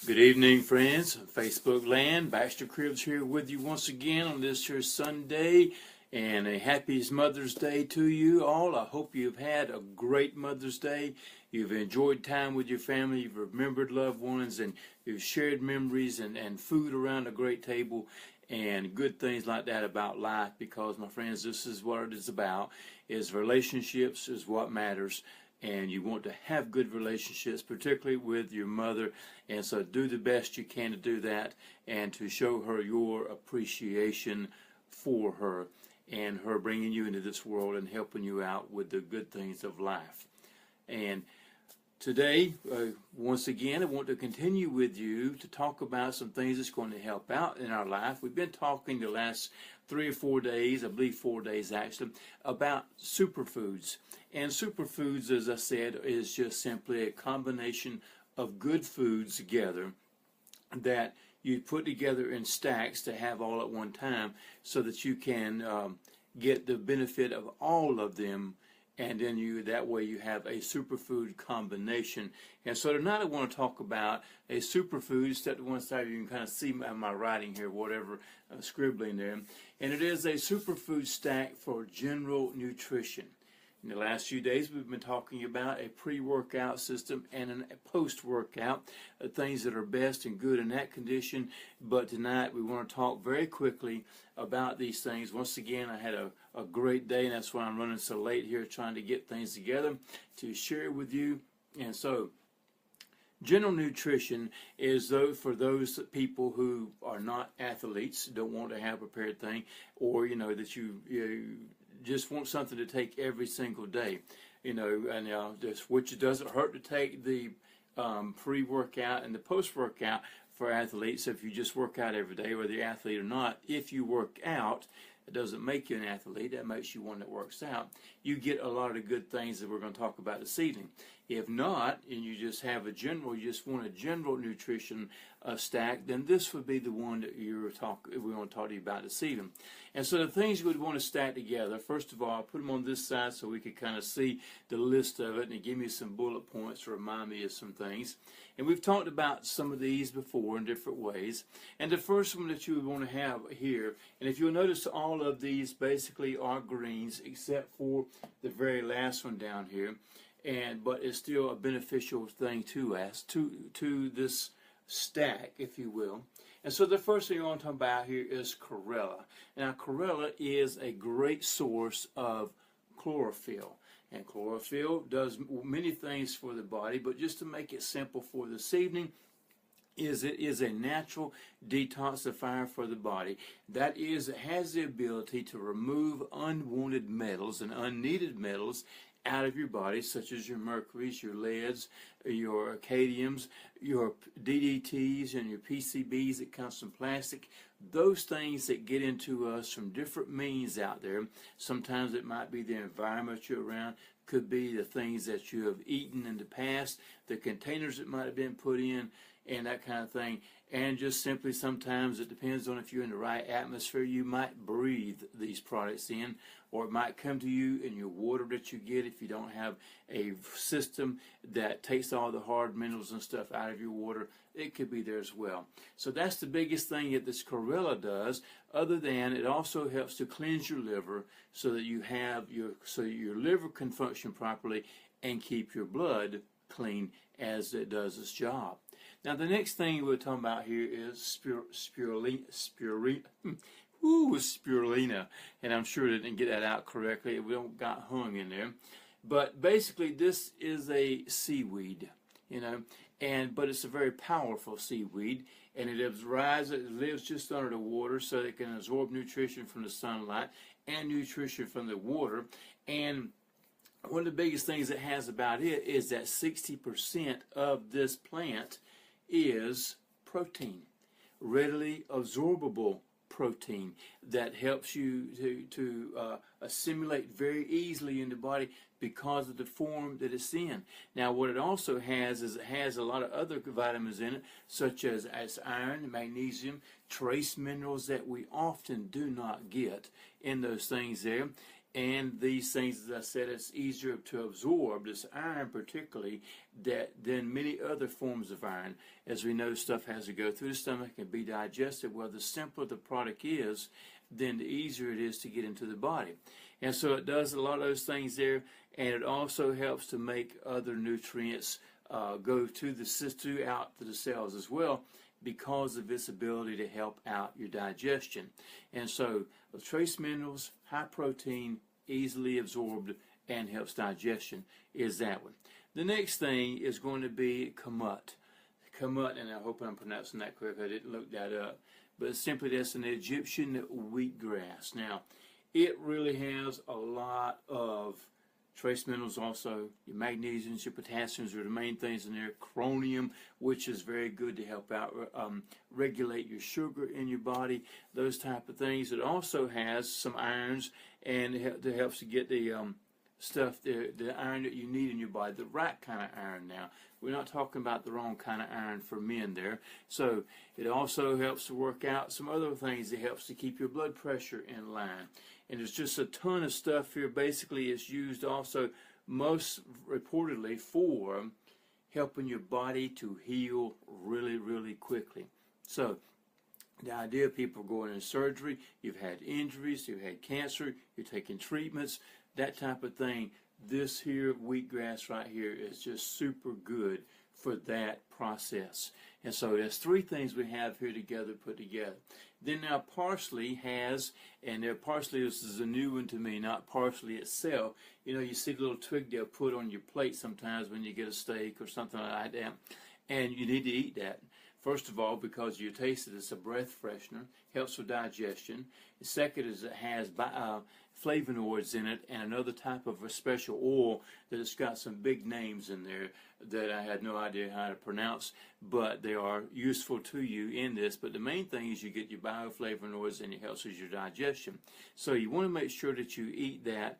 Good evening, friends. Facebook land. Baxter Cribs here with you once again on this here Sunday, and a happy Mother's Day to you all. I hope you've had a great Mother's Day. You've enjoyed time with your family. You've remembered loved ones, and you've shared memories and food around a great table and good things like that about life. Because, my friends, this is what it is about: is relationships is what matters. And you want to have good relationships, particularly with your mother. And so do the best you can to do that and to show her your appreciation for her and her bringing you into this world and helping you out with the good things of life. And today, once again, I want to continue with you to talk about some things that's going to help out in our life. We've been talking the last 3 or 4 days, I believe 4 days actually, about superfoods. And superfoods, as I said, is just simply a combination of good foods together that you put together in stacks to have all at one time so that you can get the benefit of all of them. And then that way you have a superfood combination. And so tonight I want to talk about a superfood. Step to one side, you can kind of see my writing here, whatever, scribbling there. And it is a superfood stack for general nutrition. In the last few days, we've been talking about a pre-workout system and a post-workout, things that are best and good in that condition. But tonight, we want to talk very quickly about these things. Once again, I had a great day, and that's why I'm running so late here, trying to get things together to share with you. And so, general nutrition is for those people who are not athletes, don't want to have a prepared thing, or that you just want something to take every single day, which doesn't hurt to take the pre-workout and the post-workout for athletes. If you just work out every day, whether you're an athlete or not, if you work out, it doesn't make you an athlete. That makes you one that works out. You get a lot of good things that we're going to talk about this evening. If not, and you just have you just want a general nutrition stack, then this would be the one that we want to talk to you about this evening. And so the things you would want to stack together, first of all, I'll put them on this side so we could kind of see the list of it and give me some bullet points to remind me of some things. And we've talked about some of these before in different ways. And the first one that you would want to have here, and if you'll notice, all of these basically are greens except for the very last one down here. But it's still a beneficial thing to us, to this stack, if you will. And so the first thing I want to talk about here is chlorella. Now, chlorella is a great source of chlorophyll. And chlorophyll does many things for the body, but just to make it simple for this evening, it is a natural detoxifier for the body. That is, it has the ability to remove unwanted metals and unneeded metals out of your body, such as your mercuries, your leads, your cadmiums, your DDTs, and your PCBs that comes from plastic. Those things that get into us from different means out there. Sometimes it might be the environment you're around, could be the things that you have eaten in the past, the containers that might have been put in, and that kind of thing. And just simply sometimes it depends on if you're in the right atmosphere. You might breathe these products in, or it might come to you in your water that you get if you don't have a system that takes all the hard minerals and stuff out of your water. It could be there as well. So that's the biggest thing that this chlorella does, other than it also helps to cleanse your liver so that your liver can function properly and keep your blood clean as it does its job. Now, the next thing we're talking about here is spirulina, and I'm sure I didn't get that out correctly. We don't got hung in there, but basically this is a seaweed, but it's a very powerful seaweed, and it lives just under the water, so it can absorb nutrition from the sunlight and nutrition from the water. And one of the biggest things it has about it is that 60% of this plant is protein, readily absorbable protein that helps you to assimilate very easily in the body because of the form that it's in. Now, what it also has is it has a lot of other vitamins in it, such as iron, magnesium, trace minerals that we often do not get in those things there. And these things, as I said, it's easier to absorb, this iron particularly, than many other forms of iron. As we know, stuff has to go through the stomach and be digested. Well, the simpler the product is, then the easier it is to get into the body. And so it does a lot of those things there, and it also helps to make other nutrients go to the out to the cells as well, because of its ability to help out your digestion. And so trace minerals, high protein, easily absorbed, and helps digestion is that one. The next thing is going to be kamut. Kamut, and I hope I'm pronouncing that correctly. I didn't look that up. But simply that's an Egyptian wheatgrass. Now, it really has a lot of trace minerals also. Your magnesiums, your potassiums are the main things in there. Chromium, which is very good to help out regulate your sugar in your body, those type of things. It also has some irons, and it helps to get the the iron that you need in your body, the right kind of iron now. We're not talking about the wrong kind of iron for men there. So it also helps to work out some other things. It helps to keep your blood pressure in line. And there's just a ton of stuff here. Basically, it's used also most reportedly for helping your body to heal really, really quickly. So the idea of people going in surgery, you've had injuries, you've had cancer, you're taking treatments, that type of thing. This here wheatgrass right here is just super good for that process. And so there's three things we have here together, put together. Then now parsley has, and parsley, this is a new one to me, not parsley itself. You know, you see the little twig they'll put on your plate sometimes when you get a steak or something like that. And you need to eat that. First of all, because you taste it, it's a breath freshener, helps with digestion. The second is it has flavonoids in it and another type of a special oil that it's got some big names in there that I had no idea how to pronounce, but they are useful to you in this. But the main thing is you get your bioflavonoids and it helps with your digestion. So you want to make sure that you eat that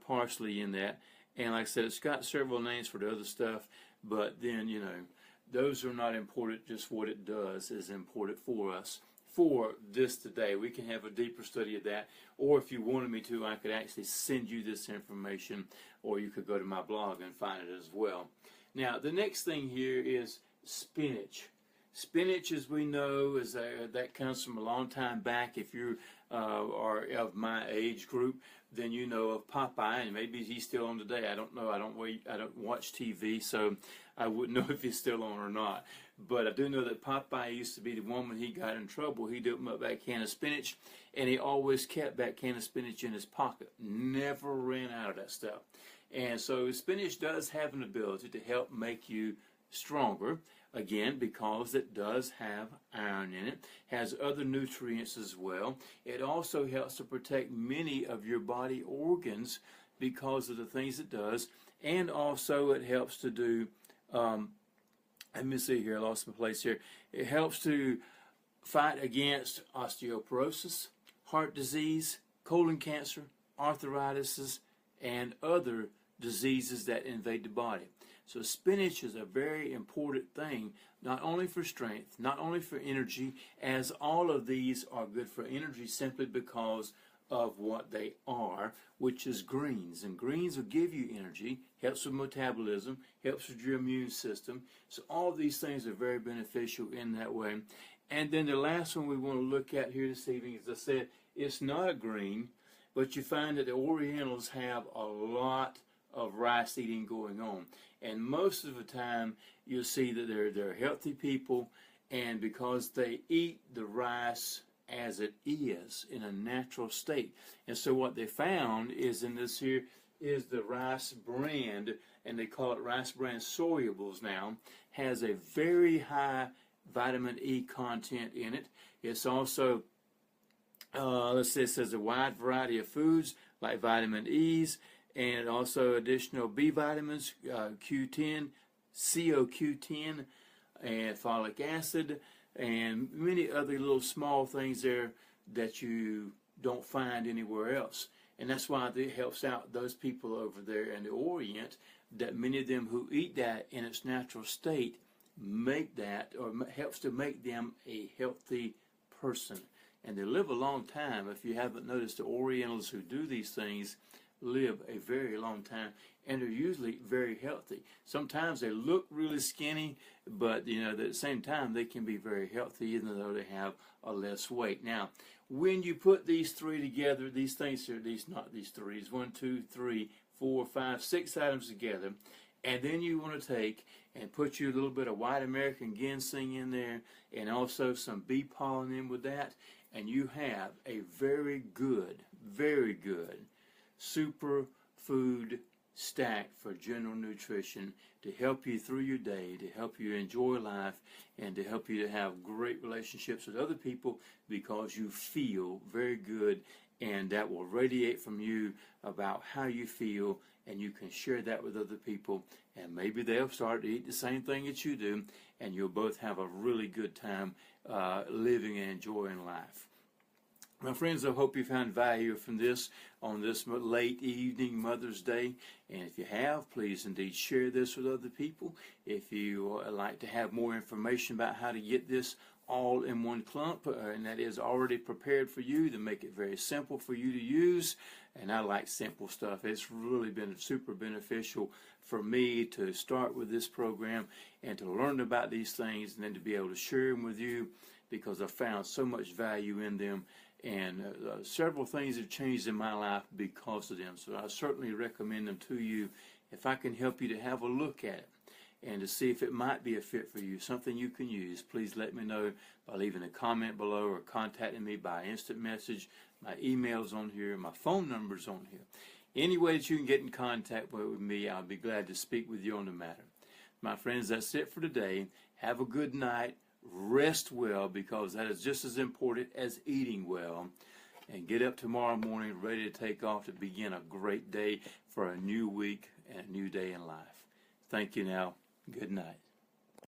parsley in that. And like I said, it's got several names for the other stuff, but then, you know, those are not important. Just what it does is important for us for this today. We can have a deeper study of that, or if you wanted me to, I could actually send you this information, or you could go to my blog and find it as well. Now, the next thing here is spinach. Spinach, as we know, is that comes from a long time back. If you are of my age group, then you know of Popeye, and maybe he's still on today. I don't know. I don't watch TV, so I wouldn't know if he's still on or not. But I do know that Popeye used to be the one when he got in trouble. He'd open up that can of spinach, and he always kept that can of spinach in his pocket. Never ran out of that stuff. And so spinach does have an ability to help make you stronger, again, because it does have iron in it, has other nutrients as well. It also helps to protect many of your body organs because of the things it does, and also it helps to do, let me see here, I lost my place here. It helps to fight against osteoporosis, heart disease, colon cancer, arthritis, and other diseases that invade the body. So spinach is a very important thing, not only for strength, not only for energy, as all of these are good for energy simply because of what they are, which is greens. And greens will give you energy, helps with metabolism, helps with your immune system. So all of these things are very beneficial in that way. And then the last one we want to look at here this evening, as I said, it's not a green, but you find that the Orientals have a lot of rice eating going on, and most of the time you'll see that they're healthy people, and because they eat the rice as it is in a natural state. And so what they found is in this here is the rice bran, and they call it rice bran solubles now, has a very high vitamin E content in it. It's also let's say it says a wide variety of foods like vitamin E's, and also additional B vitamins, Q10, CoQ10, and folic acid, and many other little small things there that you don't find anywhere else. And that's why it helps out those people over there in the Orient, that many of them who eat that in its natural state make that, or helps to make them a healthy person. and they live a long time. If you haven't noticed, the Orientals who do these things live a very long time, and they're usually very healthy. Sometimes they look really skinny, but at the same time they can be very healthy even though they have a less weight. Now, when you put these three together, these things here, not these three, 1, 2, 3, 4, 5, 6 items together, and then you want to take and put you a little bit of white American ginseng in there, and also some bee pollen in with that, and you have a very good superfood stack for general nutrition to help you through your day, to help you enjoy life, and to help you to have great relationships with other people, because you feel very good, and that will radiate from you about how you feel, and you can share that with other people, and maybe they'll start to eat the same thing that you do, and you'll both have a really good time living and enjoying life. My friends, I hope you found value from this on this late evening Mother's Day. And if you have, please indeed share this with other people. If you like to have more information about how to get this all in one clump, and that is already prepared for you to make it very simple for you to use. And I like simple stuff. It's really been super beneficial for me to start with this program and to learn about these things, and then to be able to share them with you, because I found so much value in them, and several things have changed in my life because of them. So I certainly recommend them to you if I can help you to have a look at it and to see if it might be a fit for you, something you can use. Please let me know by leaving a comment below or contacting me by instant message. My email's on here, my phone number's on here. Any way that you can get in contact with me, I'll be glad to speak with you on the matter. My friends, that's it for today. Have a good night. Rest well, because that is just as important as eating well. And get up tomorrow morning ready to take off to begin a great day for a new week and a new day in life. Thank you now. Good night.